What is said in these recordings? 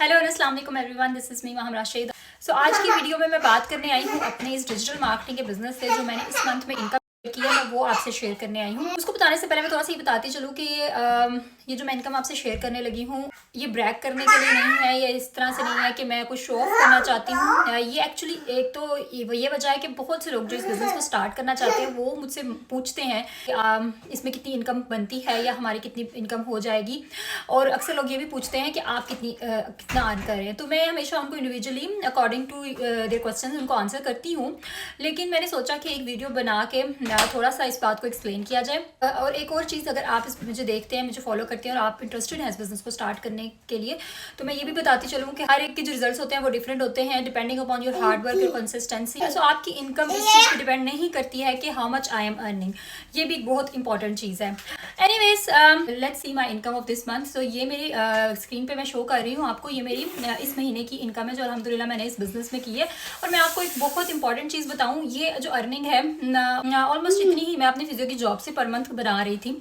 Hello अस्सलाम वालेकुम everyone, this is me Maham Rashid. आज की वीडियो में मैं बात करने आई हूँ अपने इस डिजिटल मार्केटिंग के बिजनेस से जो मैंने इस मंथ में इनकम किया, मैं वो आपसे शेयर करने आई हूँ। उसको बताने से पहले मैं थोड़ा सा ये बताती चलूँ कि ये जो मैं इनकम आपसे शेयर करने लगी हूँ ये ब्रैग करने के लिए नहीं है, या इस तरह से नहीं है कि मैं कुछ शो ऑफ करना चाहती हूँ। ये एक्चुअली एक तो ये वजह है कि बहुत से लोग जो इस बिज़नेस को स्टार्ट करना चाहते हैं वो मुझसे पूछते हैं कि इसमें कितनी इनकम बनती है या हमारी कितनी इनकम हो जाएगी, और अक्सर लोग ये भी पूछते हैं कि आप कितना अर्न कर रहे हैं। तो मैं हमेशा उनको individually according to their question उनको आंसर करती हूँ, लेकिन मैंने सोचा कि एक वीडियो बना के थोड़ा सा इस बात को एक्सप्लेन किया जाए। और एक और चीज़, अगर आप मुझे देखते हैं, मुझे फॉलो करते हैं और आप इंटरेस्टेड हैं इस बिज़नेस को स्टार्ट करने के लिए, तो मैं ये भी बताती चलूँ कि हर एक के जो रिजल्ट्स होते हैं वो डिफरेंट होते हैं depending upon your hard work और कंसिस्टेंसी। सो आपकी इनकम इस चीज़ पर डिपेंड नहीं करती है कि how much I am earning, ये भी बहुत इंपॉर्टेंट चीज़ है। Anyways, let's see my income of this month. So ये मेरी स्क्रीन पे मैं शो कर रही हूँ आपको, ये मेरी इस महीने की इनकम है जो अल्हम्दुलिल्लाह मैंने इस बिज़नेस में की है। और मैं आपको एक बहुत इंपॉर्टेंट चीज़ बताऊँ, ये जो अर्निंग है ऑलमोस्ट इतनी ही मैं अपनी फिजियो की जॉब से पर मंथ बना रही थी,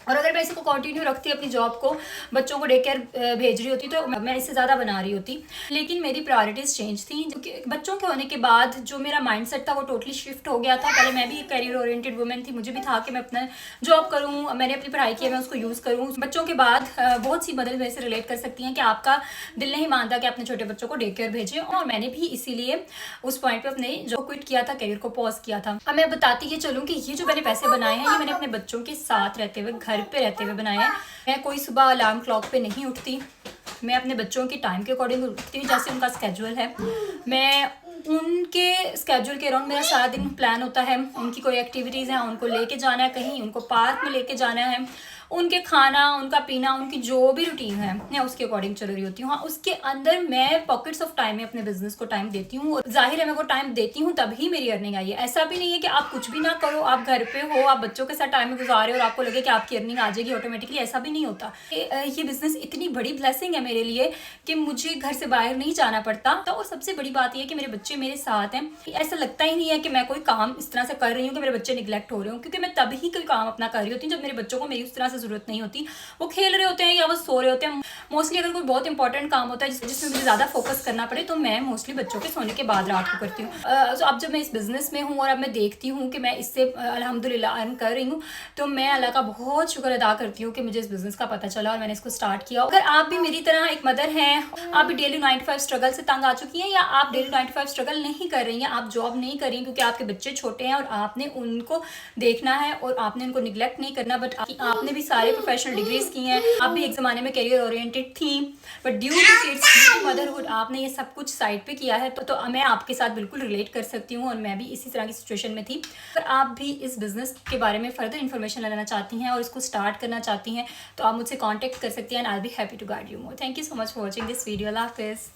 और अगर मैं इसको कंटिन्यू रखती अपनी जॉब को, बच्चों को डे केयर भेज रही होती तो मैं इससे ज़्यादा बना रही होती। लेकिन मेरी प्रायोरिटीज़ चेंज थी, क्योंकि बच्चों के होने के बाद जो मेरा माइंडसेट था वो टोटली शिफ्ट हो गया था। पहले मैं भी एक करियर ओरिएंटेड वुमेन थी, मुझे भी था कि मैं अपना जॉब करूँ, मैंने अपनी पढ़ाई की है, मैं उसको यूज़ करूँ। बच्चों के बाद बहुत सी मदद मेरे से रिलेट कर सकती हैं कि आपका दिल नहीं मानता कि अपने छोटे बच्चों को डे केयर भेजें, और मैंने भी इसीलिए उस पॉइंट पर अपने जॉब क्विट किया था, करियर को पॉज किया था। अब मैं बताती ही चलूँ कि ये जो मैंने पैसे बनाए हैं ये मैंने अपने बच्चों के साथ रहते हुए, घर पे रहते हुए बनाए हैं। मैं कोई सुबह अलार्म क्लॉक पे नहीं उठती, मैं अपने बच्चों के टाइम के अकॉर्डिंग उठती हूँ, जैसे उनका स्केड्यूल है। मैं उनके स्केड्यूल के अराउंड मेरा सारा दिन प्लान होता है। उनकी कोई एक्टिविटीज़ हैं, उनको लेके जाना है कहीं, उनको पार्क में लेके जाना है, उनके खाना, उनका पीना, उनकी जो भी रूटीन है मैं उसके अकॉर्डिंग चल रही होती हूँ। हाँ, उसके अंदर मैं पॉकेट्स ऑफ टाइम में अपने बिजनेस को टाइम देती हूँ, और जाहिर है मैं वो टाइम देती हूँ तभी मेरी अर्निंग आई है। ऐसा भी नहीं है कि आप कुछ भी ना करो, आप घर पे हो, आप बच्चों के साथ टाइम गुजार रहे हो और आपको लगे कि आपकी अर्निंग आ जाएगी ऑटोमेटिकली, ऐसा भी नहीं होता। ये बिजनेस इतनी बड़ी ब्लेसिंग है मेरे लिए कि मुझे घर से बाहर नहीं जाना पड़ता। तो और सबसे बड़ी बात यह है कि मेरे बच्चे मेरे साथ हैं। ऐसा लगता ही नहीं है कि मैं कोई काम इस तरह से कर रही हूँ कि मेरे बच्चे निगलेक्ट हो रहे हो, क्योंकि मैं तभी कोई काम अपना कर रही होती हूँ जब मेरे बच्चों को मेरी उस तरह से जरूरत नहीं होती। वो खेल रहे होते हैं या वो सो रहे होते हैं। मोस्टली अगर कोई बहुत इंपॉर्टेंट काम होता है जिसमें मुझे ज़्यादा फोकस करना पड़े तो मैं मोस्टली बच्चों के सोने के बाद रात को करती हूँ। तो अब जब मैं इस बिज़नेस में हूँ और अब मैं देखती हूँ कि मैं इससे अल्हम्दुलिल्लाह अर्न कर रही हूँ, तो मैं अल्लाह का बहुत शुक्र अदा करती हूँ कि मुझे इस बिज़नेस का पता चला और मैंने इसको स्टार्ट किया। अगर आप भी मेरी तरह एक मदर हैं, आप भी डेली 9 to 5 स्ट्रगल से तंग आ चुकी हैं, या आप डेली 9 to 5 स्ट्रगल नहीं कर रही हैं, आप जॉब नहीं कर रही क्योंकि आपके बच्चे छोटे हैं और आपने उनको देखना है और आपने उनको निगलेक्ट नहीं करना, बट आपने भी सारे प्रोफेशनल डिग्रीज की हैं, आप भी एक ज़माने में करियर ओरिएंटेड थी, but due to kids, due to motherhood आपने ये सब कुछ साइड पे किया है। तो मैं आपके साथ बिल्कुल रिलेट कर सकती हूँ, और मैं भी इसी तरह की सिचुएशन में थी। अगर आप भी इस बिज़नेस के बारे में फर्दर इन्फॉर्मेशन लेना चाहती हैं और इसको स्टार्ट करना चाहती हैं तो आप मुझसे कॉन्टैक्ट कर सकती हैं, and I will be happy to guide you more. Thank you so much for watching this video. अल्लाह हाफिज़।